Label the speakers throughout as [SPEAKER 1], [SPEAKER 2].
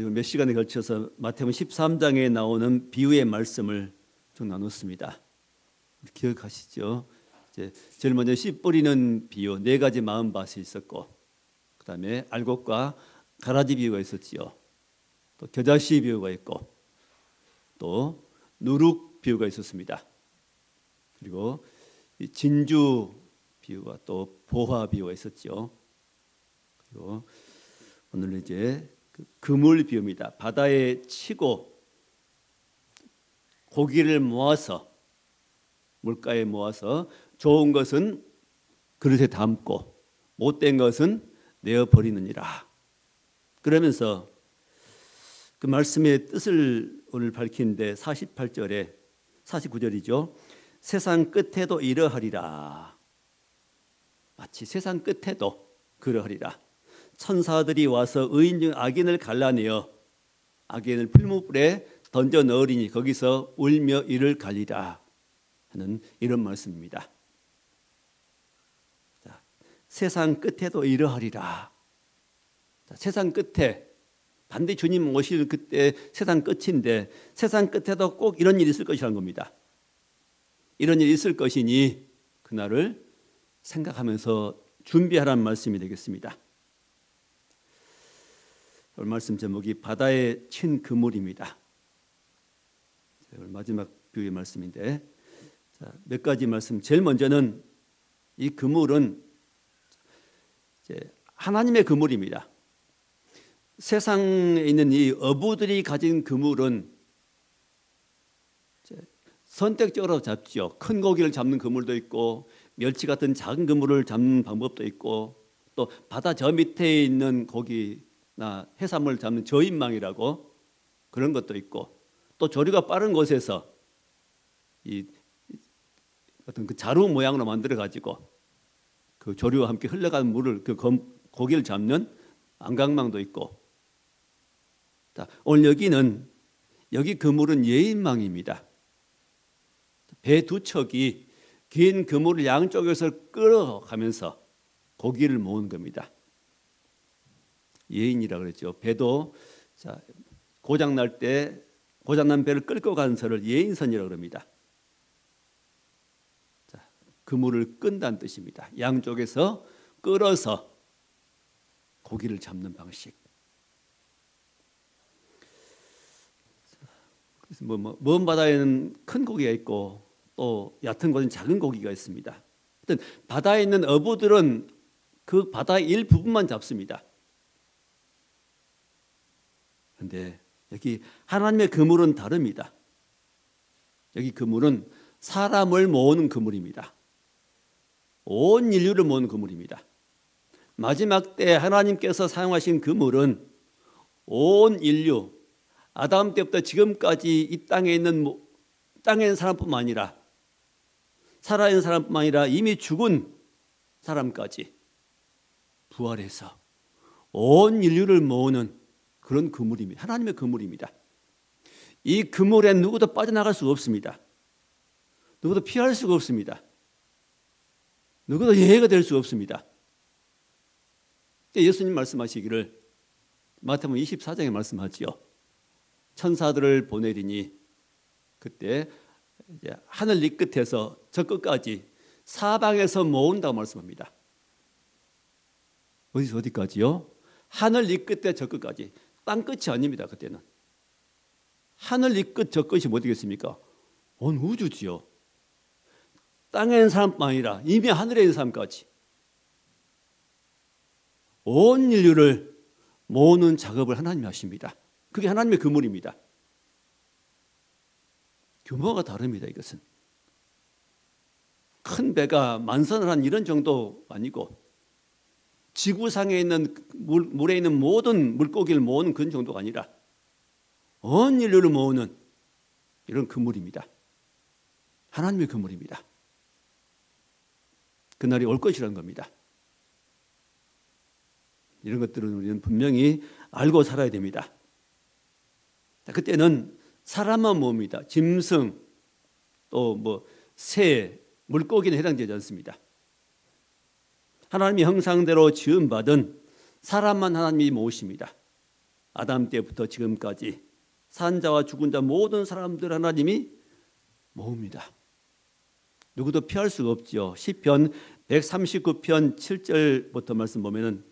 [SPEAKER 1] 몇 시간에 걸쳐서 마태복음 13장에 나오는 비유의 말씀을 좀 나눴습니다. 기억하시죠? 이제 제일 먼저 씨 뿌리는 비유, 네 가지 마음밭이 있었고, 그 다음에 알곡과 가라지 비유가 있었지요. 또 겨자씨 비유가 있고, 또 누룩 비유가 있었습니다. 그리고 진주 비유가 또 보화 비유가 있었죠. 그리고 오늘은 이제 그물 비유입니다. 바다에 치고 고기를 모아서 물가에 모아서 좋은 것은 그릇에 담고 못된 것은 내어 버리느니라. 그러면서 그 말씀의 뜻을 오늘 밝히는데 48절에 49절이죠. 세상 끝에도 이러하리라. 마치 세상 끝에도 그러하리라. 천사들이 와서 의인 중 악인을 갈라내어 악인을 풀무불에 던져 넣으리니 거기서 울며 이를 갈리라 하는 이런 말씀입니다. 자, 세상 끝에도 이러하리라. 자, 세상 끝에 반드시 주님 오실 그때 세상 끝인데 세상 끝에도 꼭 이런 일이 있을 것이라는 겁니다. 이런 일이 있을 것이니 그날을 생각하면서 준비하라는 말씀이 되겠습니다. 오늘 말씀 제목이 바다에 친 그물입니다. 오늘 마지막 비유의 말씀인데, 자, 몇 가지 말씀. 제일 먼저는 이 그물은 이제 하나님의 그물입니다. 세상에 있는 이 어부들이 가진 그물은 선택적으로 잡죠. 큰 고기를 잡는 그물도 있고 멸치 같은 작은 그물을 잡는 방법도 있고 또 바다 저 밑에 있는 고기나 해산물을 잡는 저인망이라고 그런 것도 있고 또 조류가 빠른 곳에서 이 어떤 그 자루 모양으로 만들어 가지고 그 조류와 함께 흘러가는 물을 그 고기를 잡는 안강망도 있고. 자, 오늘 여기 그물은 예인망입니다. 배 두 척이 긴 그물을 양쪽에서 끌어가면서 고기를 모은 겁니다. 예인이라고 그랬죠. 배도 자, 고장난 배를 끌고 가는 선을 예인선이라고 합니다. 자, 그물을 끈다는 뜻입니다. 양쪽에서 끌어서 고기를 잡는 방식. 그래서 먼 바다에는 큰 고기가 있고 또 얕은 곳은 작은 고기가 있습니다. 바다에 있는 어부들은 그 바다의 일부분만 잡습니다. 그런데 여기 하나님의 그물은 다릅니다. 여기 그물은 사람을 모으는 그물입니다. 온 인류를 모으는 그물입니다. 마지막 때 하나님께서 사용하신 그물은 온 인류, 아담 때부터 지금까지 이 땅에 있는 사람뿐만 아니라 살아있는 사람뿐만 아니라 이미 죽은 사람까지 부활해서 온 인류를 모으는 그런 그물입니다. 하나님의 그물입니다. 이 그물에 누구도 빠져나갈 수가 없습니다. 누구도 피할 수가 없습니다. 누구도 예외가 될 수가 없습니다. 예수님 말씀하시기를 마태복음 24장에 말씀하지요. 천사들을 보내리니 그때 이제 하늘 이 끝에서 저 끝까지 사방에서 모은다고 말씀합니다. 어디서 어디까지요? 하늘 이 끝에 저 끝까지. 땅 끝이 아닙니다. 그때는 하늘 이 끝 저 끝이 뭐 되겠습니까? 온 우주지요. 땅에 있는 사람뿐만 아니라 이미 하늘에 있는 사람까지 온 인류를 모으는 작업을 하나님이 하십니다. 그게 하나님의 그물입니다. 규모가 다릅니다. 이것은 큰 배가 만선을 한 이런 정도 아니고 지구상에 있는 물에 있는 모든 물고기를 모으는 그런 정도가 아니라 온 인류를 모으는 이런 그물입니다. 하나님의 그물입니다. 그날이 올 것이라는 겁니다. 이런 것들은 우리는 분명히 알고 살아야 됩니다. 그때는 사람만 모읍니다. 짐승, 또 새, 물고기는 해당되지 않습니다. 하나님의 형상대로 지음받은 사람만 하나님이 모으십니다. 아담 때부터 지금까지 산 자와 죽은 자 모든 사람들 하나님이 모읍니다. 누구도 피할 수가 없죠. 시편 139편 7절부터 말씀 보면은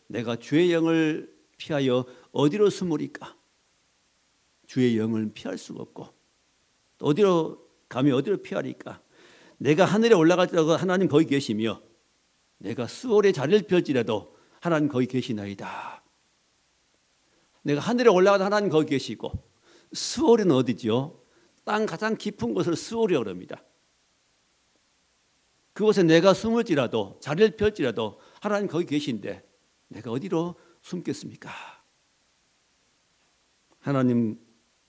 [SPEAKER 1] 내가 주의 영을 피하여 어디로 숨으리까? 주의 영을 피할 수가 없고 또 어디로 감히 어디로 피하리까? 내가 하늘에 올라갈지라도 하나님 거기 계시며 내가 수월의 자리를 펼지라도 하나님 거기 계시나이다. 내가 하늘에 올라가도 하나님 거기 계시고 수월은 어디죠? 땅 가장 깊은 곳을 수월이라고 합니다. 그곳에 내가 숨을지라도 자리를 펼지라도 하나님 거기 계신데 내가 어디로 숨겠습니까? 하나님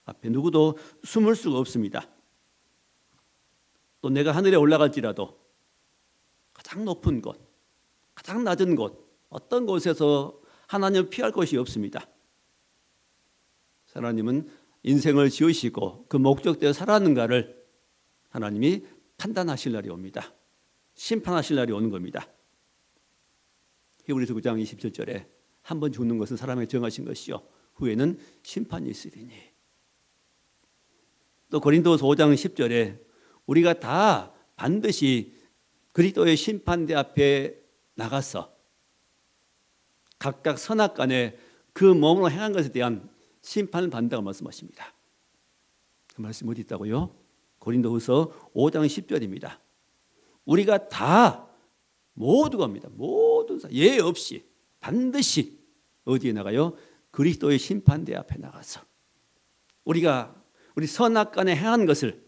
[SPEAKER 1] 앞에 누구도 숨을 수가 없습니다. 또 내가 하늘에 올라갈지라도 가장 높은 곳, 가장 낮은 곳, 어떤 곳에서 하나님을 피할 곳이 없습니다. 하나님은 인생을 지으시고 그 목적대로 살았는가를 하나님이 판단하실 날이 옵니다. 심판하실 날이 오는 겁니다. 히브리서 9장 27절에 한 번 죽는 것은 사람에게 정하신 것이요 후에는 심판이 있으리니. 또 고린도서 5장 10절에 우리가 다 반드시 그리스도의 심판대 앞에 나가서 각각 선악간에 그 몸으로 행한 것에 대한 심판을 받는다고 말씀하십니다. 그 말씀 어디 있다고요? 고린도후서 5장 10절입니다. 우리가 다 모두가입니다. 모든 예 없이 반드시 어디에 나가요? 그리스도의 심판대 앞에 나가서 우리 선악간에 행한 것을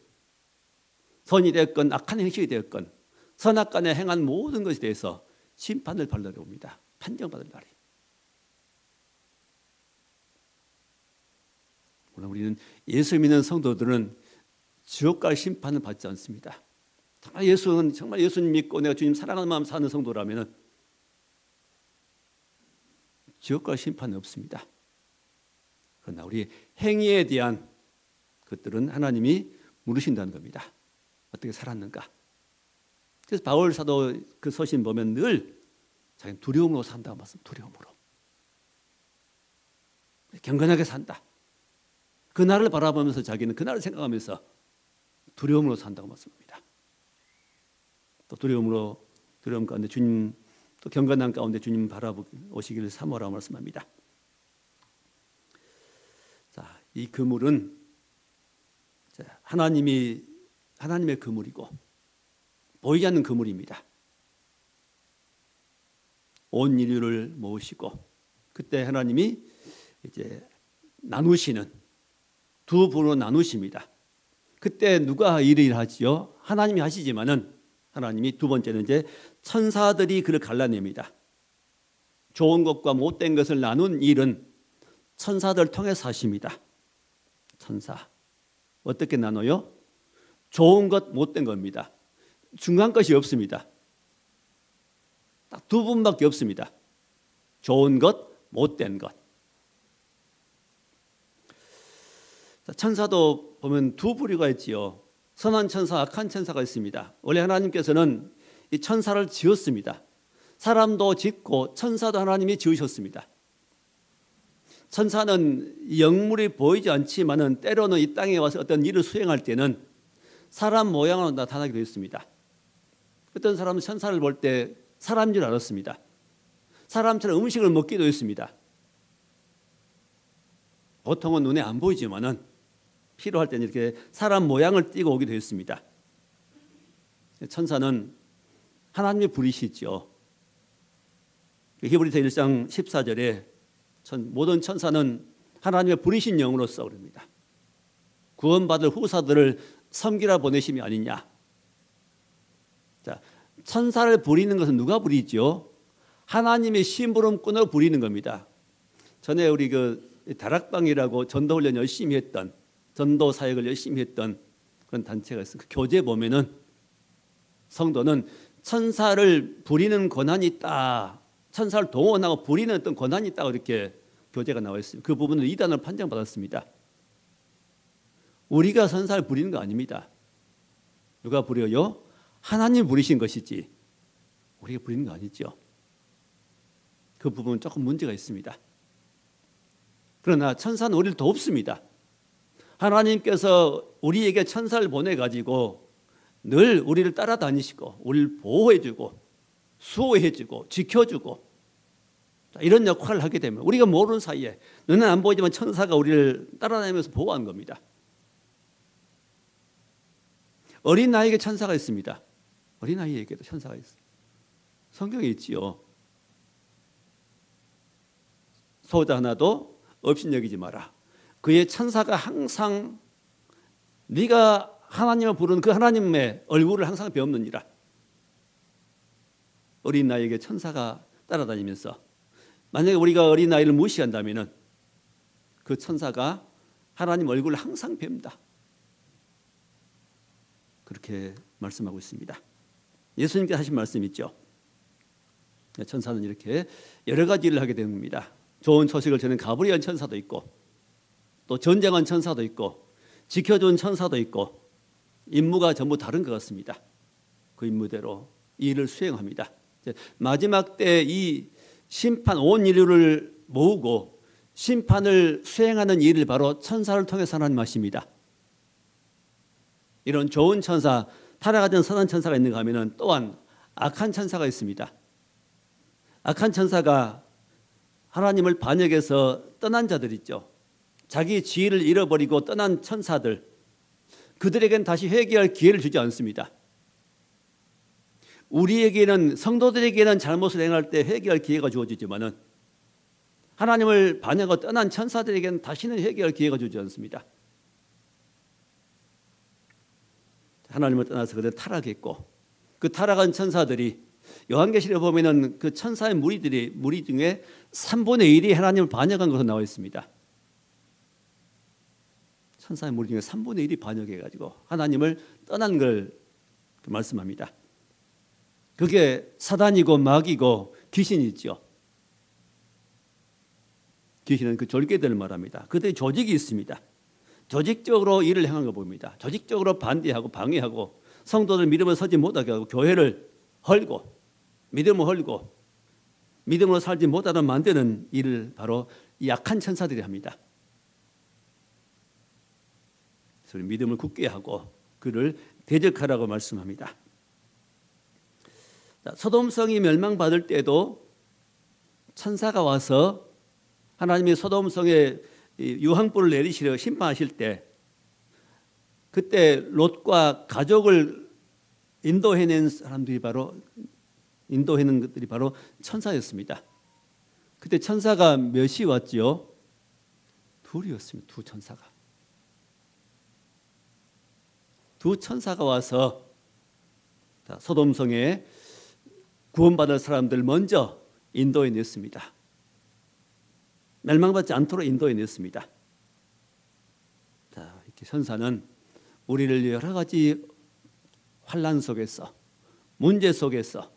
[SPEAKER 1] 선이 되었건 악한 행실이 되었건 선악간에 행한 모든 것에 대해서 심판을 받으러 옵니다. 판정받을 날이. 물론 우리는 예수 믿는 성도들은 지옥 갈 심판을 받지 않습니다. 정말 예수님 믿고 내가 주님 사랑하는 마음 사는 성도라면 지옥 갈 심판은 없습니다. 그러나 우리 행위에 대한 것들은 하나님이 물으신다는 겁니다. 어떻게 살았는가? 그래서 바울 사도 그 서신 보면 늘 자기는 두려움으로 산다고 말씀. 두려움으로. 경건하게 산다. 그날을 바라보면서 자기는 그날을 생각하면서 두려움으로 산다고 말씀합니다. 또 두려움 가운데 주님, 또 경건한 가운데 주님 바라보시기를 사모하라고 말씀합니다. 자, 이 그물은 하나님의 그물이고 보이지 않는 그물입니다. 온 인류를 모으시고 그때 하나님이 이제 나누시는 두 부로 나누십니다. 그때 누가 일을 하지요? 하나님이 하시지만은 하나님이 두 번째는 이제 천사들이 그를 갈라냅니다. 좋은 것과 못된 것을 나눈 일은 천사들 통해서 하십니다. 천사. 어떻게 나눠요? 좋은 것, 못된 겁니다. 중간 것이 없습니다. 딱 두 분밖에 없습니다. 좋은 것, 못된 것. 천사도 보면 두 부류가 있지요. 선한 천사, 악한 천사가 있습니다. 원래 하나님께서는 이 천사를 지었습니다. 사람도 짓고 천사도 하나님이 지으셨습니다. 천사는 영물이 보이지 않지만은 때로는 이 땅에 와서 어떤 일을 수행할 때는 사람 모양으로 나타나기도 했습니다. 어떤 사람은 천사를 볼 때 사람인 줄 알았습니다. 사람처럼 음식을 먹기도 했습니다. 보통은 눈에 안 보이지만은 필요할 때는 이렇게 사람 모양을 띠고 오기도 했습니다. 천사는 하나님의 불이시죠. 히브리서 1장 14절에 모든 천사는 하나님의 불이신 영으로서 그럽니다. 구원받을 후사들을 섬기라 보내심이 아니냐. 자, 천사를 부리는 것은 누가 부리죠? 하나님의 심부름꾼을 부리는 겁니다. 전에 우리 다락방이라고 전도훈련 열심히 했던 전도 사역을 열심히 했던 그런 단체가 있어요. 그 교재 보면은 성도는 천사를 부리는 권한이 있다. 천사를 동원하고 부리는 어떤 권한이 있다고 이렇게 교재가 나와 있어요. 그 부분을 이단으로 판정받았습니다. 우리가 천사를 부리는 거 아닙니다. 누가 부려요? 하나님 부리신 것이지 우리가 부리는 거 아니죠. 그 부분은 조금 문제가 있습니다. 그러나 천사는 우리를 돕습니다. 하나님께서 우리에게 천사를 보내가지고 늘 우리를 따라다니시고 우리를 보호해주고 수호해주고 지켜주고 이런 역할을 하게 되면 우리가 모르는 사이에 눈은 안 보이지만 천사가 우리를 따라다니면서 보호하는 겁니다. 어린아이에게 천사가 있습니다. 어린아이에게도 천사가 있어요. 성경에 있지요. 소자 하나도 업신여기지 마라. 그의 천사가 항상 네가 하나님을 부르는 그 하나님의 얼굴을 항상 배우느니라. 어린아이에게 천사가 따라다니면서 만약에 우리가 어린아이를 무시한다면 그 천사가 하나님 얼굴을 항상 뵙는다. 그렇게 말씀하고 있습니다. 예수님께서 하신 말씀 있죠. 천사는 이렇게 여러 가지 일을 하게 되는 겁니다. 좋은 소식을 전하는 가브리엘 천사도 있고 또 전쟁한 천사도 있고 지켜준 천사도 있고 임무가 전부 다른 것 같습니다. 그 임무대로 이 일을 수행합니다. 마지막 때 이 심판 온 인류를 모으고 심판을 수행하는 일을 바로 천사를 통해서 하나님 하십니다. 이런 좋은 천사, 타락하던 선한 천사가 있는가 하면 또한 악한 천사가 있습니다. 악한 천사가 하나님을 반역해서 떠난 자들 있죠. 자기 지위를 잃어버리고 떠난 천사들, 그들에게는 다시 회개할 기회를 주지 않습니다. 우리에게는 성도들에게는 잘못을 행할 때 회개할 기회가 주어지지만은 하나님을 반역하고 떠난 천사들에게는 다시는 회개할 기회가 주지 않습니다. 하나님을 떠나서 그들 타락했고 그 타락한 천사들이 요한계시록에 보면은 그 천사의 무리 중에 3분의 1이 하나님을 반역한 것으로 나와 있습니다. 천사의 무리 중에 3분의 1이 반역해가지고 하나님을 떠난 걸 말씀합니다. 그게 사단이고 마귀고 귀신이죠. 귀신은 그 졸개들을 말합니다. 그들의 조직이 있습니다. 조직적으로 일을 행한 거 봅니다. 조직적으로 반대하고 방해하고 성도들 믿음을 서지 못하게 하고 교회를 헐고 믿음을 헐고 믿음으로 살지 못하도록 만드는 일을 바로 이 약한 천사들이 합니다. 그래서 믿음을 굳게 하고 그를 대적하라고 말씀합니다. 소돔성이 멸망받을 때도 천사가 와서 하나님이 소돔성에 유황불을 내리시려 심판하실 때 그때 롯과 가족을 인도해낸 사람들이 바로 인도해낸 것들이 바로 천사였습니다. 그때 천사가 몇이 왔지요? 둘이었습니다. 두 천사가. 두 천사가 와서 소돔성에 구원받을 사람들 먼저 인도해냈습니다. 멸망받지 않도록 인도해냈습니다. 자, 이렇게 천사는 우리를 여러 가지 환난 속에서 문제 속에서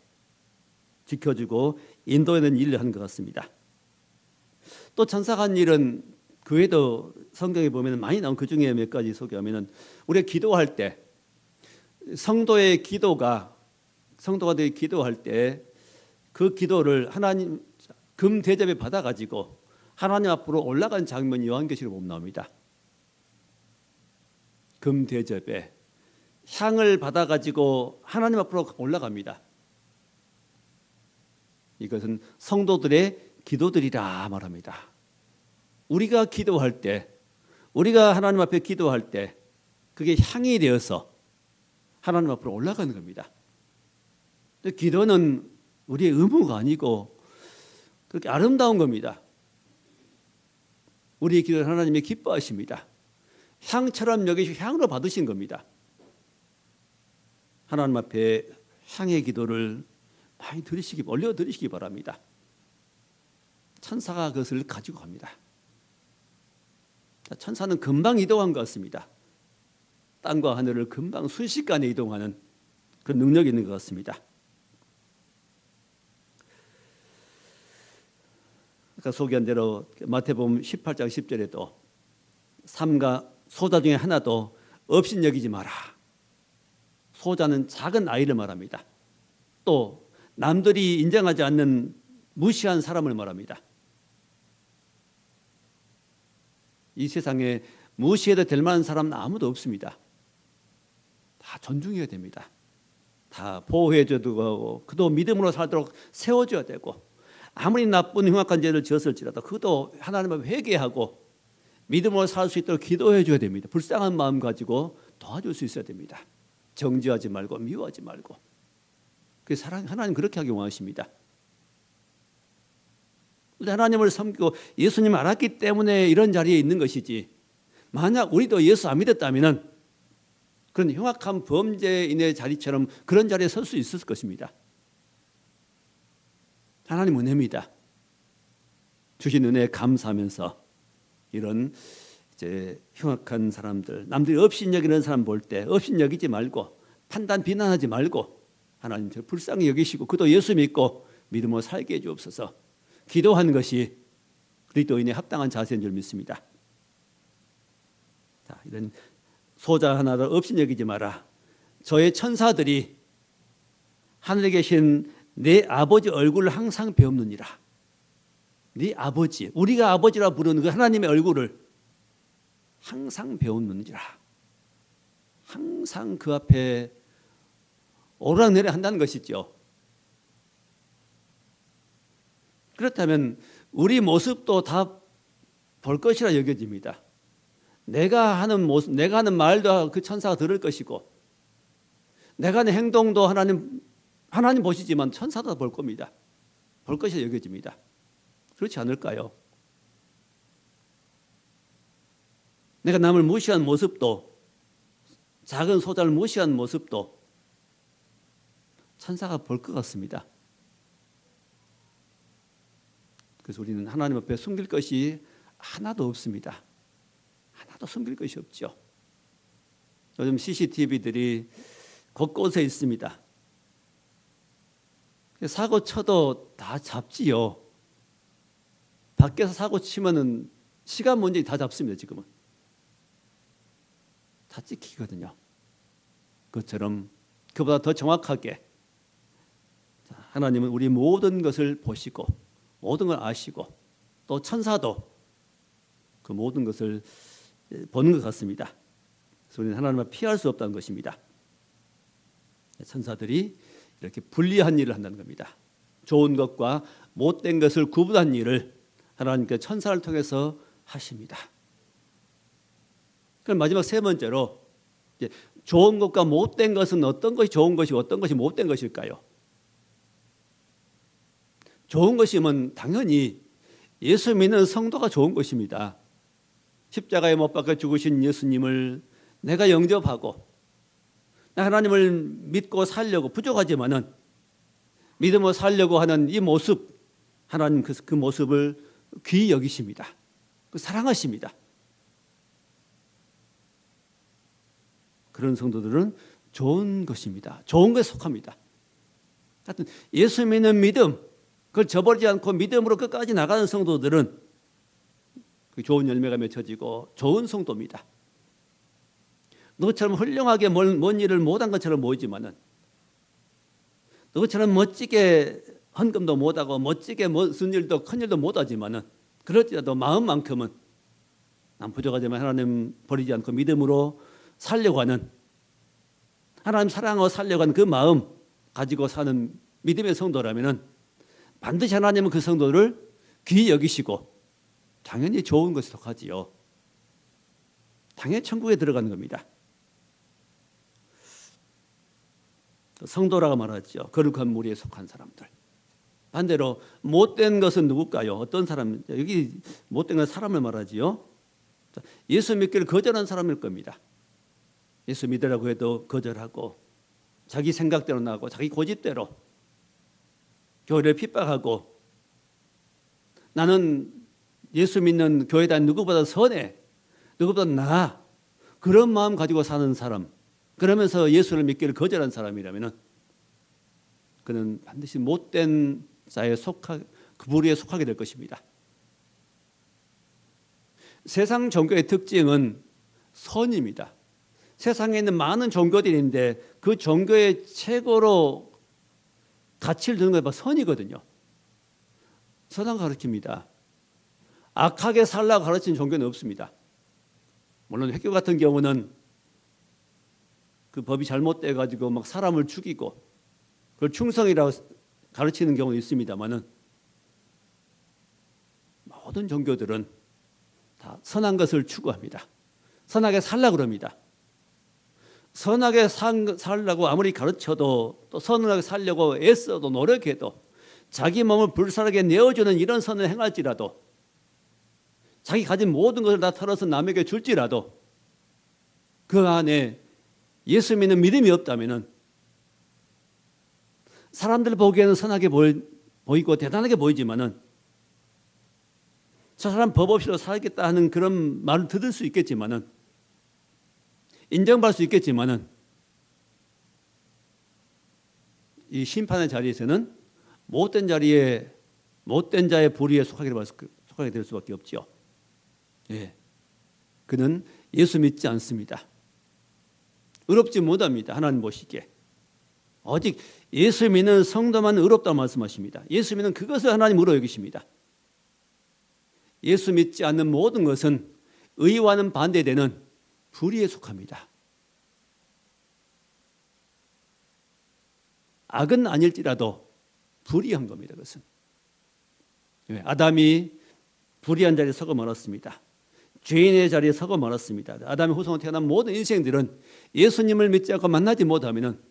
[SPEAKER 1] 지켜주고 인도해낸 일을 한 것 같습니다. 또 천사가 한 일은 그 외에도 성경에 보면 많이 나온 그 중에 몇 가지 소개하면 우리가 기도할 때 성도가 기도할 때 그 기도를 하나님 금 대접에 받아가지고 하나님 앞으로 올라간 장면이 요한계시록에 보면 나옵니다. 금 대접에 향을 받아가지고 하나님 앞으로 올라갑니다. 이것은 성도들의 기도들이라 말합니다. 우리가 기도할 때, 우리가 하나님 앞에 기도할 때 그게 향이 되어서 하나님 앞으로 올라가는 겁니다. 기도는 우리의 의무가 아니고 그렇게 아름다운 겁니다. 우리의 기도를 하나님이 기뻐하십니다. 향처럼 여기시고 향으로 받으신 겁니다. 하나님 앞에 향의 기도를 많이 올려드리시기 바랍니다. 천사가 그것을 가지고 갑니다. 천사는 금방 이동한 것 같습니다. 땅과 하늘을 금방 순식간에 이동하는 그런 능력이 있는 것 같습니다. 아까 소개한 대로 마태복음 18장 10절에도 삼가 소자 중에 하나도 업신여기지 마라. 소자는 작은 아이를 말합니다. 또 남들이 인정하지 않는 무시한 사람을 말합니다. 이 세상에 무시해도 될 만한 사람은 아무도 없습니다. 다 존중해야 됩니다. 다 보호해줘야 되고 그도 믿음으로 살도록 세워줘야 되고 아무리 나쁜 흉악한 죄를 지었을지라도 그도 하나님 앞에 회개하고 믿음으로 살 수 있도록 기도해 줘야 됩니다. 불쌍한 마음 가지고 도와줄 수 있어야 됩니다. 정죄하지 말고 미워하지 말고. 그래서 하나님 그렇게 하기 원하십니다. 하나님을 섬기고 예수님 알았기 때문에 이런 자리에 있는 것이지, 만약 우리도 예수 안 믿었다면 그런 흉악한 범죄인의 자리처럼 그런 자리에 설 수 있을 것입니다. 하나님 은혜입니다. 주신 은혜에 감사하면서 이런 이제 흉악한 사람들, 남들이 업신여기는 사람 볼 때 업신여기지 말고 판단 비난하지 말고 하나님 저 불쌍히 여기시고 그도 예수 믿고 믿음으로 살게 해 주옵소서. 기도하는 것이 그리스도인의 합당한 자세인 줄 믿습니다. 자, 이런 소자 하나를 업신여기지 마라. 저의 천사들이 하늘에 계신 내 아버지 얼굴을 항상 배우느니라. 네 아버지, 우리가 아버지라 부르는 그 하나님의 얼굴을 항상 배우느니라. 항상 그 앞에 오르락내리락 한다는 것이죠. 그렇다면 우리 모습도 다 볼 것이라 여겨집니다. 내가 하는 모습, 내가 하는 말도 그 천사가 들을 것이고 내가 하는 행동도 하나님 보시지만 천사도 볼 겁니다. 볼 것이라 여겨집니다. 그렇지 않을까요? 내가 남을 무시한 모습도, 작은 소자를 무시한 모습도 천사가 볼 것 같습니다. 그래서 우리는 하나님 앞에 숨길 것이 하나도 없습니다. 하나도 숨길 것이 없죠. 요즘 CCTV들이 곳곳에 있습니다. 사고 쳐도 다 잡지요. 밖에서 사고 치면은 시간 문제 다 잡습니다. 지금은 다 찍히거든요. 그것처럼 그보다 더 정확하게 하나님은 우리 모든 것을 보시고 모든 걸 아시고 또 천사도 그 모든 것을 보는 것 같습니다. 그래서 우리는 하나님을 피할 수 없다는 것입니다. 천사들이 이렇게 분리한 일을 한다는 겁니다. 좋은 것과 못된 것을 구분한 일을 하나님께 천사를 통해서 하십니다. 그럼 마지막 세 번째로 좋은 것과 못된 것은 어떤 것이 좋은 것이고 어떤 것이 못된 것일까요? 좋은 것이면 당연히 예수 믿는 성도가 좋은 것입니다. 십자가에 못 박혀 죽으신 예수님을 내가 영접하고 하나님을 믿고 살려고 부족하지만은 믿음으로 살려고 하는 이 모습, 하나님 그 모습을 귀히 여기십니다. 사랑하십니다. 그런 성도들은 좋은 것입니다. 좋은 것에 속합니다. 하여튼 예수 믿는 믿음, 그걸 저버리지 않고 믿음으로 끝까지 나가는 성도들은 그 좋은 열매가 맺혀지고 좋은 성도입니다. 너처럼 훌륭하게 뭔 일을 못한 것처럼 보이지만은, 너처럼 멋지게 헌금도 못하고 멋지게 무슨 일도 큰 일도 못하지만은, 그렇지라도 마음만큼은 난 부족하지만 하나님 버리지 않고 믿음으로 살려고 하는, 하나님 사랑하고 살려고 하는 그 마음 가지고 사는 믿음의 성도라면은 반드시 하나님은 그 성도를 귀히 여기시고 당연히 좋은 것에 속하지요. 당연히 천국에 들어가는 겁니다. 성도라고 말하죠. 거룩한 무리에 속한 사람들. 반대로 못된 것은 누굴까요? 어떤 사람? 여기 못된 건 사람을 말하지요. 예수 믿기를 거절한 사람일 겁니다. 예수 믿으라고 해도 거절하고 자기 생각대로 나고 자기 고집대로 교회를 핍박하고 나는 예수 믿는 교회 다니는 누구보다 선해, 누구보다 나아, 그런 마음 가지고 사는 사람, 그러면서 예수를 믿기를 거절한 사람이라면 그는 반드시 못된 자에 그 부류에 속하게 될 것입니다. 세상 종교의 특징은 선입니다. 세상에 있는 많은 종교들이 있는데 그 종교의 최고로 가치를 두는 것이 선이거든요. 선한 가르칩니다. 악하게 살라고 가르치는 종교는 없습니다. 물론 획교 같은 경우는 그 법이 잘못돼 가지고 막 사람을 죽이고 그걸 충성이라고 가르치는 경우도 있습니다만은 모든 종교들은 다 선한 것을 추구합니다. 선하게 살려고 합니다. 선하게 살려고 아무리 가르쳐도 또 선하게 살려고 애써도 노력해도 자기 몸을 불살하게 내어주는 이런 선을 행할지라도 자기 가진 모든 것을 다 털어서 남에게 줄지라도 그 안에 예수 믿는 믿음이 없다면 사람들 보기에는 선하게 보이고 대단하게 보이지만은 저 사람 법 없이도 살겠다 하는 그런 말을 들을 수 있겠지만은 인정받을 수 있겠지만은 이 심판의 자리에서는 못된 자리에 못된 자의 불의에 속하게 될 수밖에 없죠. 예, 그는 예수 믿지 않습니다. 의롭지 못합니다. 하나님 보시기에 오직 예수 믿는 성도만 의롭다고 말씀하십니다. 예수 믿는 그것을 하나님 의로 여기십니다. 예수 믿지 않는 모든 것은 의와는 반대되는 불의에 속합니다. 악은 아닐지라도 불의한 겁니다. 그것은 아담이 불의한 자리에 서고 말았습니다. 죄인의 자리에 서고 말았습니다. 아담의 후손으로 태어난 모든 인생들은 예수님을 믿지 않고 만나지 못하면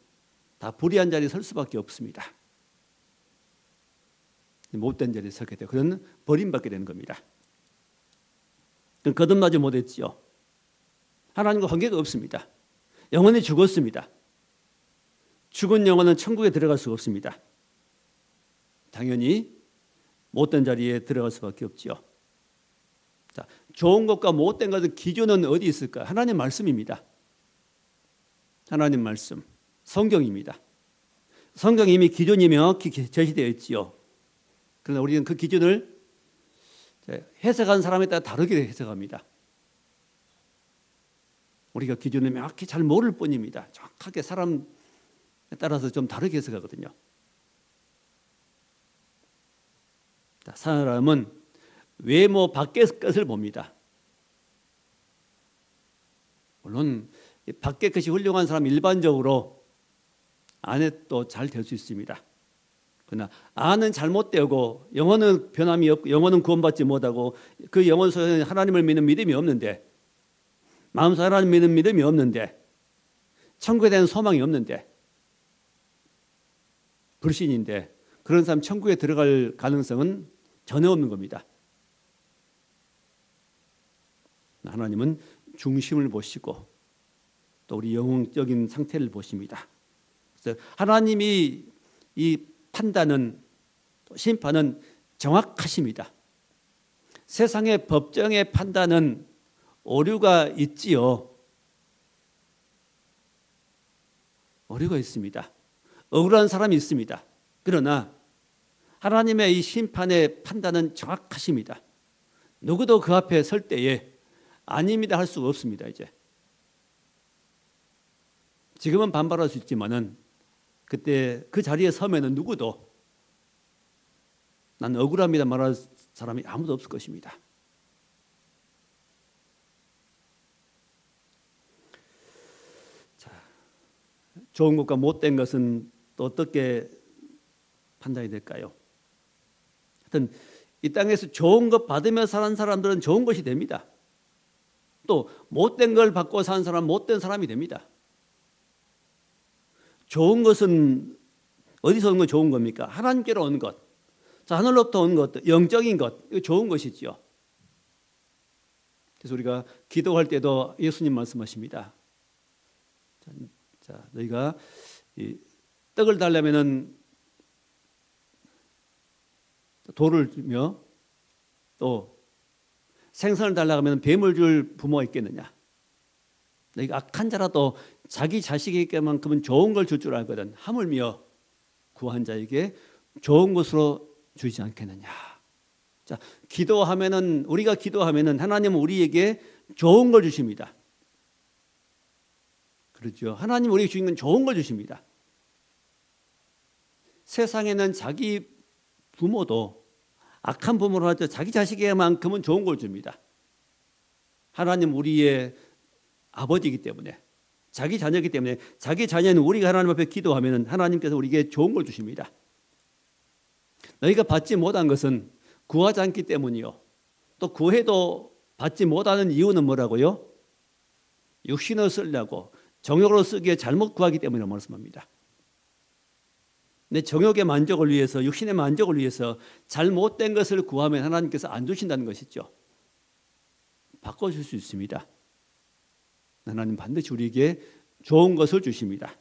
[SPEAKER 1] 다 불의한 자리에 설 수밖에 없습니다. 못된 자리에 서게 되고 그는 버림받게 되는 겁니다. 거듭나지 못했지요. 하나님과 관계가 없습니다. 영혼이 죽었습니다. 죽은 영혼은 천국에 들어갈 수가 없습니다. 당연히 못된 자리에 들어갈 수밖에 없지요. 자, 좋은 것과 못된 것의 기준은 어디 있을까? 하나님 말씀입니다. 하나님 말씀, 성경입니다. 성경이 이미 기준이 명확히 제시되어 있지요. 그러나 우리는 그 기준을 해석한 사람에 따라 다르게 해석합니다. 우리가 기준을 명확히 잘 모를 뿐입니다. 정확하게 사람에 따라서 좀 다르게 해석하거든요. 사람은 외모 밖의 것을 봅니다. 물론 밖의 것이 훌륭한 사람 일반적으로 안에 또 잘 될 수 있습니다. 그러나 안은 잘못되고 영혼은 변함이 없고 영혼은 구원받지 못하고 그 영혼 속에는 하나님을 믿는 믿음이 없는데 마음속에 하나님 믿는 믿음이 없는데 천국에 대한 소망이 없는데 불신인데 그런 사람 천국에 들어갈 가능성은 전혀 없는 겁니다. 하나님은 중심을 보시고 또 우리 영혼적인 상태를 보십니다. 그래서 하나님이 이 판단은 또 심판은 정확하십니다. 세상의 법정의 판단은 오류가 있지요. 오류가 있습니다. 억울한 사람이 있습니다. 그러나 하나님의 이 심판의 판단은 정확하십니다. 누구도 그 앞에 설 때에 아닙니다 할 수가 없습니다. 이제 지금은 반발할 수 있지만은 그때 그 자리에 서면은 누구도 난 억울합니다 말할 사람이 아무도 없을 것입니다. 자, 좋은 것과 못된 것은 또 어떻게 판단이 될까요? 하여튼 이 땅에서 좋은 것 받으며 사는 사람들은 좋은 것이 됩니다. 또 못된 걸 받고 사는 사람은 못된 사람이 됩니다. 좋은 것은 어디서 온 건 좋은 겁니까? 하나님께로 온 것, 자, 하늘로부터 온 것, 영적인 것, 이거 좋은 것이죠. 그래서 우리가 기도할 때도 예수님 말씀하십니다. 자, 너희가 이 떡을 달라면은 돌을 주며 또 생선을 달라고 하면 뱀을 줄 부모가 있겠느냐? 너희가 악한 자라도 자기 자식에게만큼은 좋은 걸 줄 줄 알거든 하물며 구한 자에게 좋은 것으로 주지 않겠느냐? 자, 기도하면은 우리가 기도하면은 하나님은 우리에게 좋은 걸 주십니다. 그렇죠? 하나님 우리에게 주신 건 좋은 걸 주십니다. 세상에는 자기 부모도 악한 부모로 하죠. 자기 자식에게만큼은 좋은 걸 줍니다. 하나님 우리의 아버지이기 때문에, 자기 자녀이기 때문에, 자기 자녀는 우리가 하나님 앞에 기도하면 하나님께서 우리에게 좋은 걸 주십니다. 너희가 받지 못한 것은 구하지 않기 때문이요, 또 구해도 받지 못하는 이유는 뭐라고요? 육신을 쓰려고, 정욕으로 쓰기에 잘못 구하기 때문이라고 말씀합니다. 내 정욕의 만족을 위해서, 육신의 만족을 위해서 잘못된 것을 구하면 하나님께서 안 주신다는 것이죠. 바꿔줄 수 있습니다. 하나님 반드시 우리에게 좋은 것을 주십니다.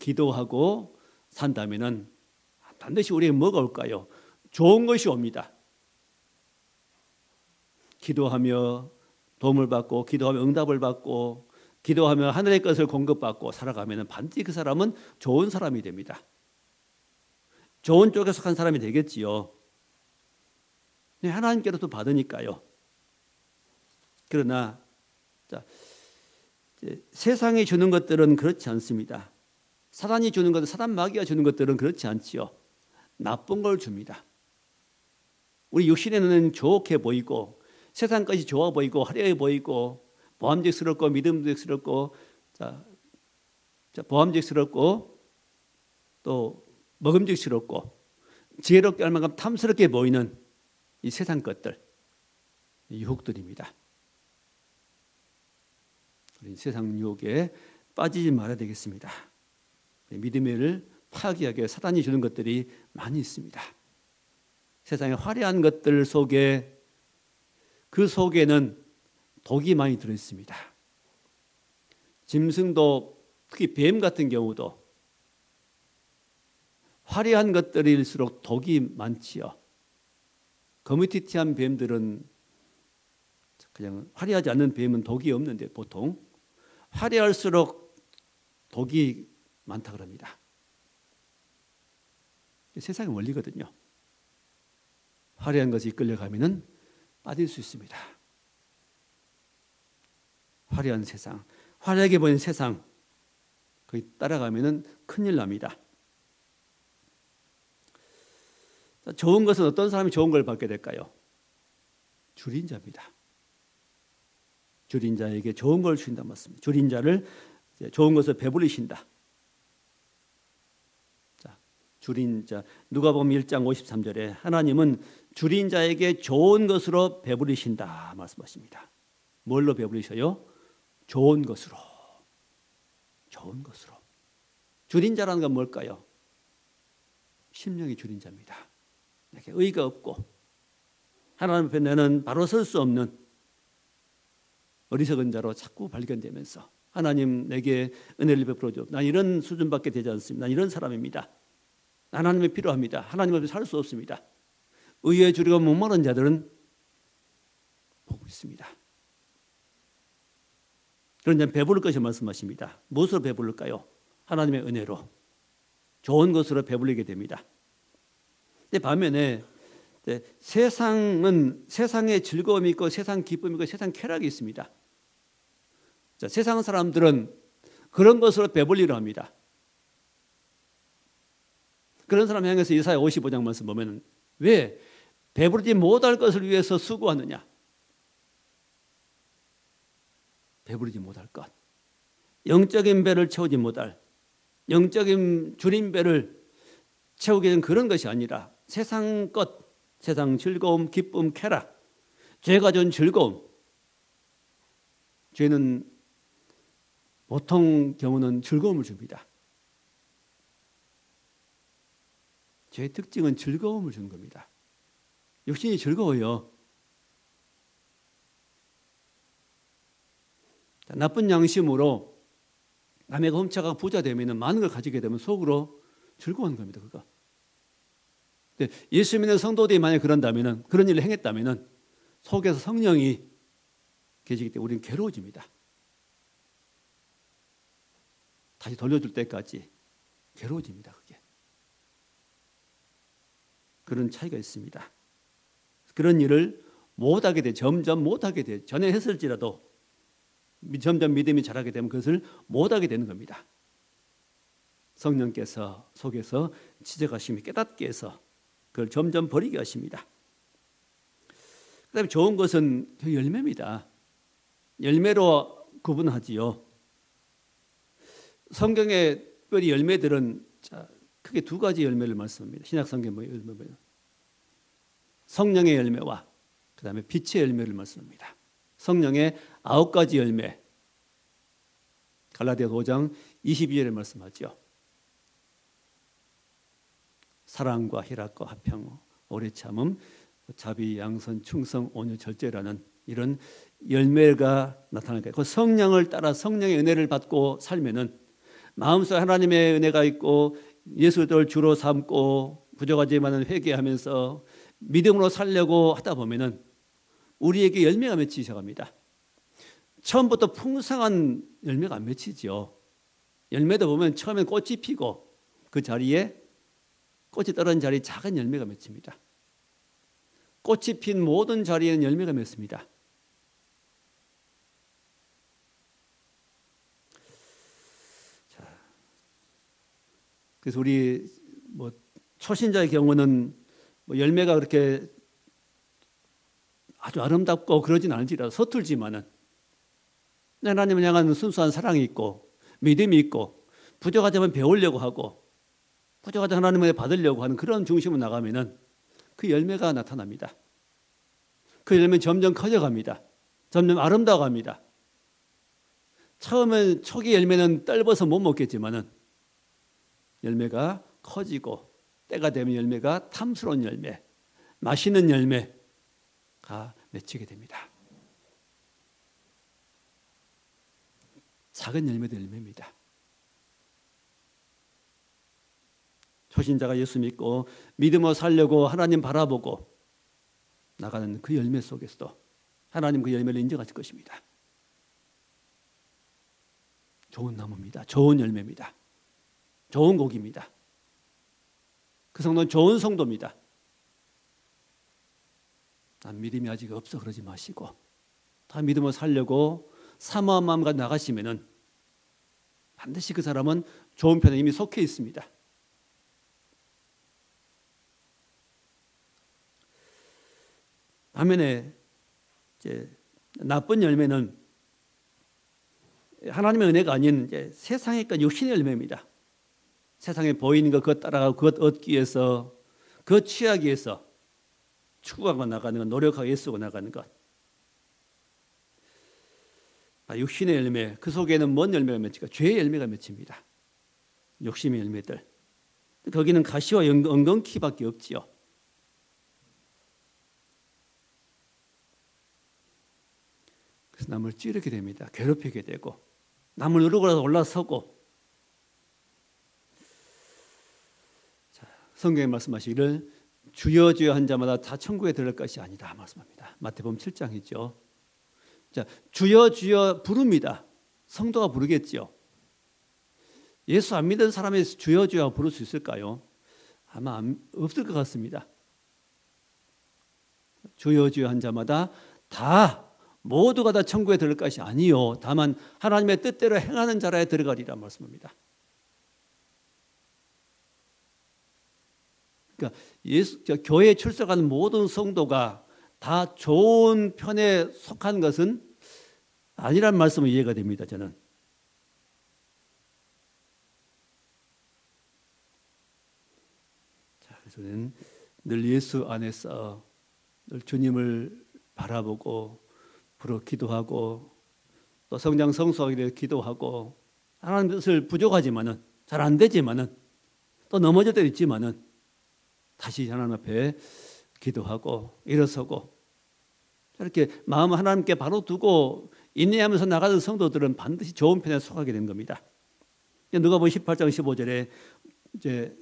[SPEAKER 1] 기도하고 산다면은 반드시 우리에게 뭐가 올까요? 좋은 것이 옵니다. 기도하며 도움을 받고, 기도하며 응답을 받고, 기도하며 하늘의 것을 공급받고 살아가면 반드시 그 사람은 좋은 사람이 됩니다. 좋은 쪽에 속한 사람이 되겠지요. 하나님께로도 받으니까요. 그러나 세상이 주는 것들은 그렇지 않습니다. 사단이 주는 것들, 사단 마귀가 주는 것들은 그렇지 않지요. 나쁜 걸 줍니다. 우리 육신에는 좋게 보이고, 세상 것이 좋아 보이고, 화려해 보이고, 보암직스럽고, 믿음직스럽고, 보암직스럽고, 또 먹음직스럽고, 지혜롭게 할 만큼 탐스럽게 보이는 이 세상 것들, 유혹들입니다. 우리 세상 유혹에 빠지지 말아야 되겠습니다. 믿음을 파괴하기 위해 사단이 주는 것들이 많이 있습니다. 세상의 화려한 것들 속에, 그 속에는 독이 많이 들어있습니다. 짐승도, 특히 뱀 같은 경우도 화려한 것들일수록 독이 많지요. 거무튀튀한 뱀들은, 그냥 화려하지 않는 뱀은 독이 없는데 보통 화려할수록 독이 많다 그럽니다. 세상의 원리거든요. 화려한 것이 이끌려가면은 빠질 수 있습니다. 화려한 세상, 화려하게 보이는 세상, 거기 따라가면은 큰일 납니다. 좋은 것은 어떤 사람이 좋은 걸 받게 될까요? 줄인 자입니다. 줄인 자에게 좋은 걸 주신다 말씀입니다. 줄인 자를 좋은 것을 배부리신다. 줄인 자, 누가복음 1장 53절에 하나님은 줄인 자에게 좋은 것으로 배부리신다 말씀하십니다. 뭘로 배부리셔요? 좋은 것으로. 좋은 것으로. 줄인 자라는 건 뭘까요? 심령이 줄인 자입니다. 이렇게 의가 없고 하나님 앞에 나는 바로 설 수 없는 어리석은 자로 자꾸 발견되면서, 하나님 내게 은혜를 베풀어 줘. 난 이런 수준밖에 되지 않습니다. 난 이런 사람입니다. 하나님이 필요합니다. 하나님 앞에 살 수 없습니다. 의에 줄이고 목마른 자들은 보고 있습니다. 그런 자 배부를 것을 말씀하십니다. 무엇으로 배부를까요? 하나님의 은혜로, 좋은 것으로 배부르게 됩니다. 근데 반면에 세상은 세상의 즐거움이 있고, 세상 기쁨이 있고, 세상 쾌락이 있습니다. 세상 사람들은 그런 것으로 배불리려 합니다. 그런 사람 향해서 이사야 55장 말씀 보면, 왜 배부르지 못할 것을 위해서 수고하느냐? 배부르지 못할 것, 영적인 배를 채우지 못할, 영적인 줄인 배를 채우게 된 그런 것이 아니라 세상 것, 세상 즐거움, 기쁨, 쾌락, 죄가 준 즐거움. 죄는 보통 경우는 즐거움을 줍니다. 죄의 특징은 즐거움을 주는 겁니다. 육신이 즐거워요. 나쁜 양심으로 남의 훔쳐가 부자 되면, 많은 걸 가지게 되면 속으로 즐거워하는 겁니다. 그거. 예수 믿는 성도들이 만약 그런다면, 그런 일을 행했다면 속에서 성령이 계시기 때문에 우리는 괴로워집니다. 다시 돌려줄 때까지 괴로워집니다. 그게. 그런 차이가 있습니다. 그런 일을 못하게 돼, 점점 못하게 돼. 전에 했을지라도 점점 믿음이 자라게 되면 그것을 못하게 되는 겁니다. 성령께서 속에서 지적하시며 깨닫게 해서 그걸 점점 버리게 하십니다. 그다음에 좋은 것은 그 열매입니다. 열매로 구분하지요. 성경의 열매들은 크게 두 가지 열매를 말씀합니다. 신약 성경 열매 성령의 열매와 그다음에 빛의 열매를 말씀합니다. 성령의 9가지 열매. 갈라디아 5장 22절에 말씀하죠. 사랑과 희락과 화평, 오래 참음, 자비, 양선, 충성, 온유, 절제라는 이런 열매가 나타나니까 그 성령을 따라 성령의 은혜를 받고 살면은 마음속에 하나님의 은혜가 있고 예수를 주로 삼고 부족하지만은 회개하면서 믿음으로 살려고 하다 보면은 우리에게 열매가 맺히기 시작합니다. 처음부터 풍성한 열매가 안 맺히죠. 열매도 보면 처음엔 꽃이 피고 그 자리에 꽃이 떨어진 자리에 작은 열매가 맺힙니다. 꽃이 핀 모든 자리에는 열매가 맺습니다. 그래서 우리 초신자의 경우는 열매가 그렇게 아주 아름답고 그러진 않을지라도 서툴지만은 하나님을 향한 순수한 사랑이 있고 믿음이 있고 부족하지만 배우려고 하고 부족하지 하나님을 받으려고 하는 그런 중심으로 나가면은 그 열매가 나타납니다. 그 열매는 점점 커져갑니다. 점점 아름다워갑니다. 처음엔 초기 열매는 떫어서 못 먹겠지만은 열매가 커지고 때가 되면 열매가 탐스러운 열매, 맛있는 열매가 맺히게 됩니다. 작은 열매도 열매입니다. 초신자가 예수 믿고 믿음으로 살려고 하나님 바라보고 나가는 그 열매 속에서도 하나님 그 열매를 인정하실 것입니다. 좋은 나무입니다. 좋은 열매입니다. 좋은 곡입니다. 그 성도는 좋은 성도입니다. 난 믿음이 아직 없어 그러지 마시고 다 믿음을 살려고 사모한 마음과 나가시면은 반드시 그 사람은 좋은 편에 이미 속해 있습니다. 반면에 이제 나쁜 열매는 하나님의 은혜가 아닌 이제 세상의 육신의 열매입니다. 세상에 보이는 것 그것 따라가고 그것 얻기 위해서 그것 취하기 위해서 추구하고 나가는 것, 노력하고 애쓰고 나가는 것. 육신의 열매, 그 속에는 뭔 열매가 맺힐까? 죄의 열매가 맺힙니다. 욕심의 열매들. 거기는 가시와 엉겅퀴밖에 없지요. 그래서 남을 찌르게 됩니다. 괴롭히게 되고 남을 누르고라도 올라서고. 자, 성경에 말씀하시기를 주여 주여 한 자마다 다 천국에 들어갈 것이 아니다 말씀합니다. 마태복음 7장이죠. 자, 주여 주여 부릅니다. 성도가 부르겠지요. 예수 안 믿는 사람이 주여 주여 부를 수 있을까요? 아마 없을 것 같습니다. 주여 주여 한 자마다 다 모두가 다 천국에 들어갈 것이 아니요 다만 하나님의 뜻대로 행하는 자라에 들어가리라 말씀합니다. 그러니까 교회에 출석하는 모든 성도가 다 좋은 편에 속한 것은 아니란 말씀을 이해가 됩니다. 저는. 자, 그래서 저는 늘 예수 안에서 늘 주님을 바라보고 부러 기도하고 또 성장 성수하기 위해 기도하고 하나님 뜻을 부족하지만은 잘 안 되지만은 또 넘어질 때도 있지만은 다시 하나님 앞에 기도하고 일어서고 이렇게 마음을 하나님께 바로 두고 인내하면서 나가는 성도들은 반드시 좋은 편에 속하게 된 겁니다. 누가복음 18장 15절에 이제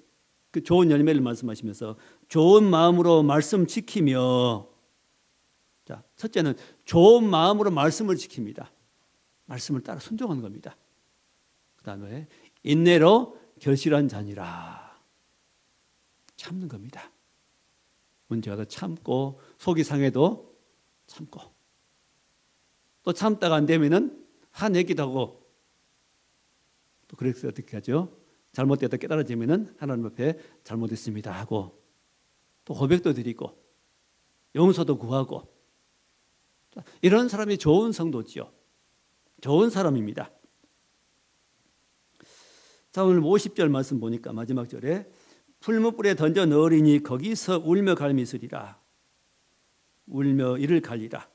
[SPEAKER 1] 그 좋은 열매를 말씀하시면서 좋은 마음으로 말씀 지키며, 자, 첫째는 좋은 마음으로 말씀을 지킵니다. 말씀을 따라 순종하는 겁니다. 그 다음에 인내로 결실한 자니라, 참는 겁니다. 문제가 더 참고 속이 상해도 참고 또 참다가 안 되면은 화내기도 하고 또 그래서 어떻게 하죠? 잘못되었다 깨달아지면은 하나님 앞에 잘못했습니다 하고 또 고백도 드리고 용서도 구하고 이런 사람이 좋은 성도지요. 좋은 사람입니다. 자, 오늘 50절 말씀 보니까 마지막 절에 풀무불에 던져 넣으리니 거기서 울며 갈미 있으리라. 울며 이를 갈리라.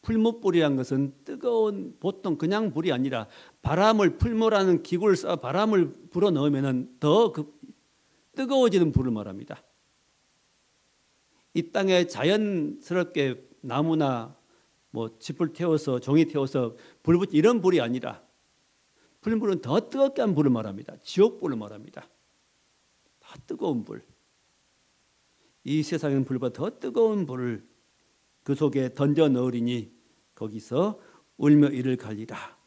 [SPEAKER 1] 풀무불이란 것은 뜨거운 보통 그냥 불이 아니라 바람을 풀무라는 기구를 써 바람을 불어 넣으면 더 뜨거워지는 불을 말합니다. 이 땅에 자연스럽게 나무나 뭐 짚을 태워서 종이 태워서 불 붙이 이런 불이 아니라 풀무불은 더 뜨겁게 한 불을 말합니다. 지옥불을 말합니다. 더 뜨거운 불. 이 세상의 불보다 더 뜨거운 불을 그 속에 던져 넣으리니 거기서 울며 이를 갈리라.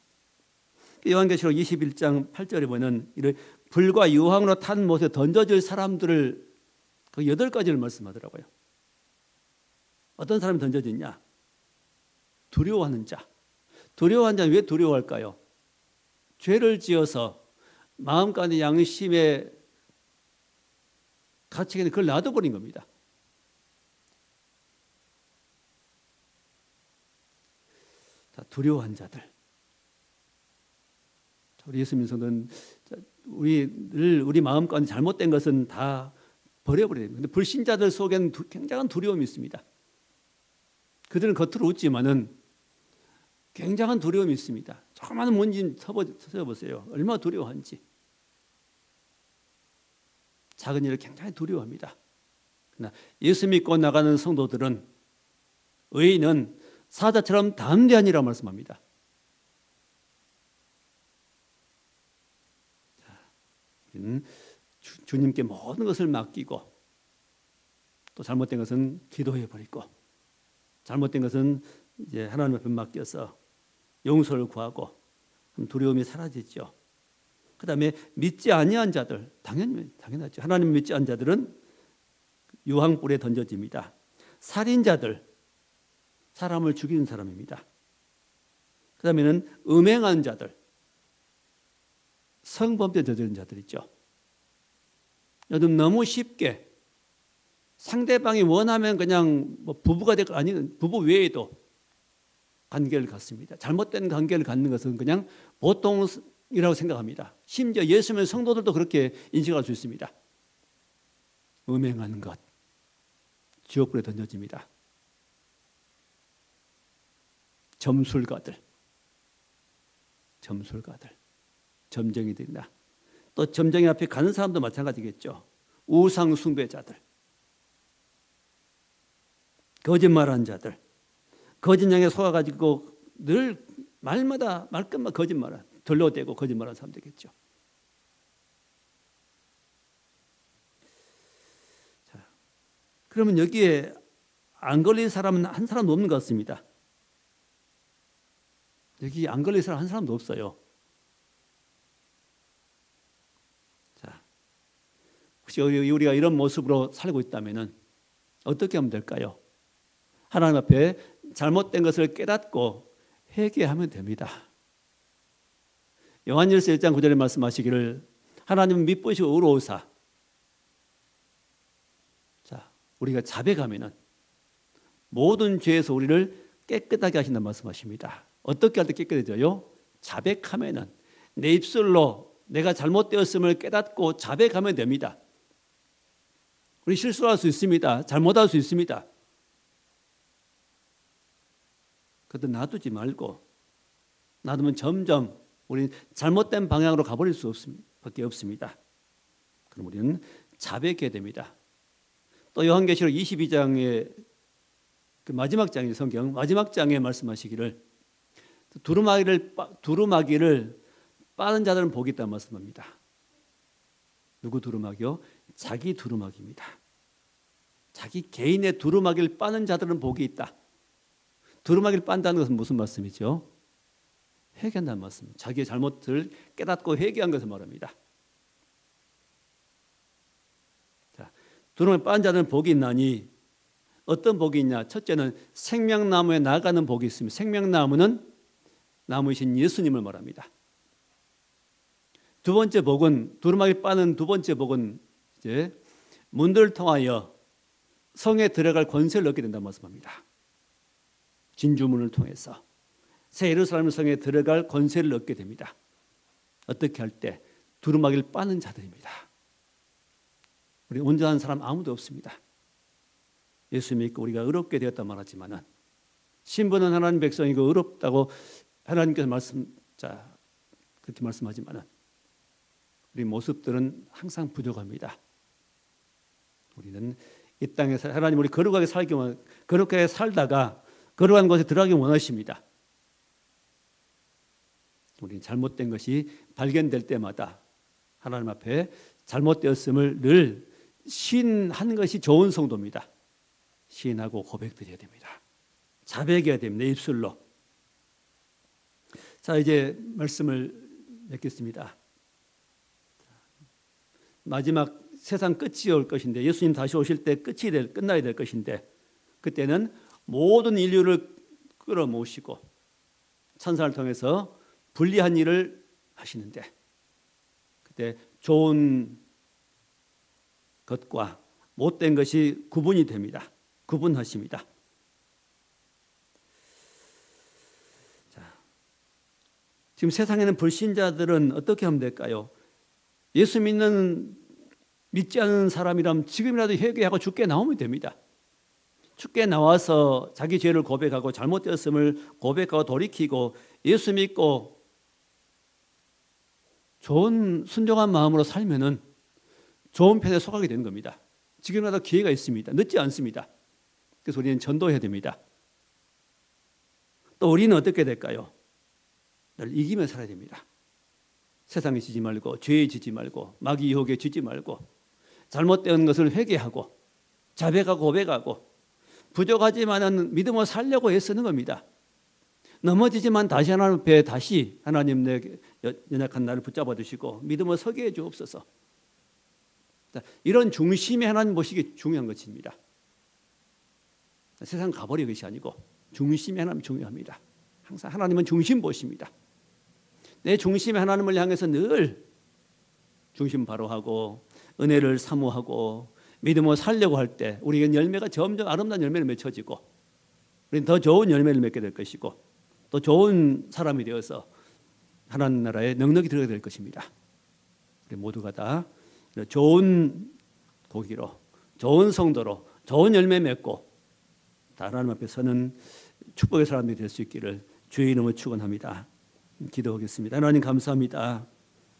[SPEAKER 1] 요한계시록 21장 8절에 보면 이를 불과 유황으로 탄 못에 던져질 사람들을 그 8가지를 말씀하더라고요. 어떤 사람이 던져지냐? 두려워하는 자. 두려워하는 자는 왜 두려워할까요? 죄를 지어서 마음까지 양심에 갇히게 그걸 놔둬버린 겁니다. 자, 두려워한 자들. 우리 예수 믿는 성도는 우리 마음 가운데 잘못된 것은 다 버려버려야 됩니다. 그런데 불신자들 속에는 굉장한 두려움이 있습니다. 그들은 겉으로 웃지만은 굉장한 두려움이 있습니다. 조그마한 문제 서보세요. 얼마나 두려워한지. 작은 일을 굉장히 두려워합니다. 그러나 예수 믿고 나가는 성도들은 의인은 사자처럼 담대하니라 말씀합니다. 주님께 모든 것을 맡기고 또 잘못된 것은 기도해 버리고 잘못된 것은 이제 하나님 앞에 맡겨서 용서를 구하고 두려움이 사라지죠. 그다음에 믿지 아니한 자들 당연하죠. 하나님 믿지 않은 자들은 유황불에 던져집니다. 살인자들 사람을 죽이는 사람입니다. 그다음에는 음행한 자들 성범죄 저지른 자들 있죠. 요즘 너무 쉽게 상대방이 원하면 그냥 뭐 부부가 되고 아니면 부부 외에도 관계를 갖습니다. 잘못된 관계를 갖는 것은 그냥 보통이라고 생각합니다. 심지어 예수 믿는 성도들도 그렇게 인식할 수 있습니다. 음행하는 것 지옥불에 던져집니다. 점술가들 점쟁이들이나 또 점쟁이 앞에 가는 사람도 마찬가지겠죠. 우상 숭배자들 거짓말하는 자들 거짓량에 속아가지고 늘 말끝마다 거짓말을 돌려대고 거짓말하는 사람들이겠죠. 자, 그러면 여기에 안 걸린 사람은 한 사람도 없는 것 같습니다. 여기 안 걸린 사람 한 사람도 없어요. 자, 혹시 우리가 이런 모습으로 살고 있다면 어떻게 하면 될까요? 하나님 앞에 잘못된 것을 깨닫고 회개하면 됩니다. 요한일서 1장 9절에 말씀하시기를 하나님은 미쁘시고 의로우사. 자, 우리가 자백하면은 모든 죄에서 우리를 깨끗하게 하신다 말씀하십니다. 어떻게 할 때 깨끗해져요? 자백하면은 내 입술로 내가 잘못되었음을 깨닫고 자백하면 됩니다. 우리 실수할 수 있습니다. 잘못할 수 있습니다. 그것도 놔두지 말고 놔두면 점점 우리는 잘못된 방향으로 가버릴 수밖에 없습니다. 그럼 우리는 자백해야 됩니다. 또 요한계시록 22장의 그 마지막 장의 성경 마지막 장에 말씀하시기를 두루마기를 빠는 자들은 복이 있다는 말씀합니다. 누구 두루마기요? 자기 두루마기입니다. 자기 개인의 두루마기를 빠는 자들은 복이 있다. 두루마기를 빤다는 것은 무슨 말씀이죠? 회개한다는 말씀입니다. 자기의 잘못을 깨닫고 회개한 것을 말합니다. 자, 두루마기 빤 자들은 복이 있나니 어떤 복이 있냐? 첫째는 생명나무에 나가는 복이 있습니다. 생명나무는 나무이신 예수님을 말합니다. 두 번째 복은 두루마기 빠는 두 번째 복은 이제 문들을 통하여 성에 들어갈 권세를 얻게 된다는 말씀합니다. 진주문을 통해서 새 예루살렘 성에 들어갈 권세를 얻게 됩니다. 어떻게 할 때? 두루마기를 빠는 자들입니다. 우리 온전한 사람 아무도 없습니다. 예수 믿고 우리가 의롭게 되었다 말하지만은 신분은 하나님 백성이고 의롭다고 하나님께서 그렇게 말씀하지만은 우리 모습들은 항상 부족합니다. 우리는 이 땅에서 하나님 우리 거룩하게 살다가 거룩한 곳에 들어가기 원하십니다. 우리는 잘못된 것이 발견될 때마다 하나님 앞에 잘못되었음을 늘 시인하는 것이 좋은 성도입니다. 시인하고 고백드려야 됩니다. 자백해야 됩니다. 입술로. 자, 이제 말씀을 맺겠습니다. 마지막 세상 끝이 올 것인데 예수님 다시 오실 때 끝나야 될 것인데 그때는 모든 인류를 끌어모으시고 천사를 통해서 불리한 일을 하시는데 그때 좋은 것과 못된 것이 구분이 됩니다. 구분하십니다. 자, 지금 세상에는 불신자들은 어떻게 하면 될까요? 예수 믿지 않는 사람이라면 지금이라도 회개하고 주께 나오면 됩니다. 주께 나와서 자기 죄를 고백하고 잘못되었음을 고백하고 돌이키고 예수 믿고 좋은 순종한 마음으로 살면은 좋은 편에 속하게 되는 겁니다. 지금이라도 기회가 있습니다. 늦지 않습니다. 그래서 우리는 전도해야 됩니다. 또 우리는 어떻게 될까요? 늘 이기며 살아야 됩니다. 세상에 지지 말고 죄에 지지 말고 마귀 유혹에 지지 말고 잘못된 것을 회개하고 자백하고 고백하고 부족하지만은 믿음으로 살려고 애쓰는 겁니다. 넘어지지만 다시 하나님 앞에 다시 하나님 내 연약한 나를 붙잡아 주시고 믿음으로 서게 해 주옵소서. 이런 중심이 하나님 보시기 중요한 것입니다. 세상 가버리는 것이 아니고 중심이 하나님 중요합니다. 항상 하나님은 중심 보십니다. 내 중심의 하나님을 향해서 늘 중심 바로 하고 은혜를 사모하고 믿음으로 살려고 할 때 우리에겐 열매가 점점 아름다운 열매를 맺혀지고 우리는 더 좋은 열매를 맺게 될 것이고 또 좋은 사람이 되어서 하나님 나라에 넉넉히 들어가게 될 것입니다. 우리 모두가 다 좋은 고기로 좋은 성도로 좋은 열매 맺고 다 하나님 앞에 서는 축복의 사람들이 될 수 있기를 주의 이름으로 축원합니다. 기도하겠습니다. 하나님 감사합니다.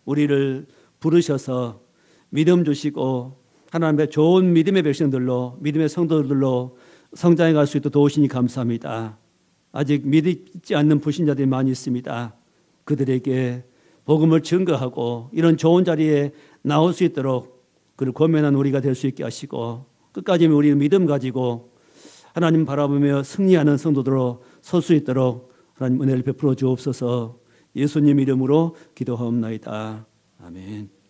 [SPEAKER 1] 우리를 부르셔서 믿음 주시고 하나님의 좋은 믿음의 백성들로 믿음의 성도들로 성장해 갈 수 있도록 도우시니 감사합니다. 아직 믿지 않는 불신자들이 많이 있습니다. 그들에게 복음을 증거하고 이런 좋은 자리에 나올 수 있도록 그를 권면한 우리가 될 수 있게 하시고 끝까지 우리 믿음 가지고 하나님 바라보며 승리하는 성도들로 설 수 있도록 하나님 은혜를 베풀어 주옵소서. 예수님 이름으로 기도하옵나이다. 아멘.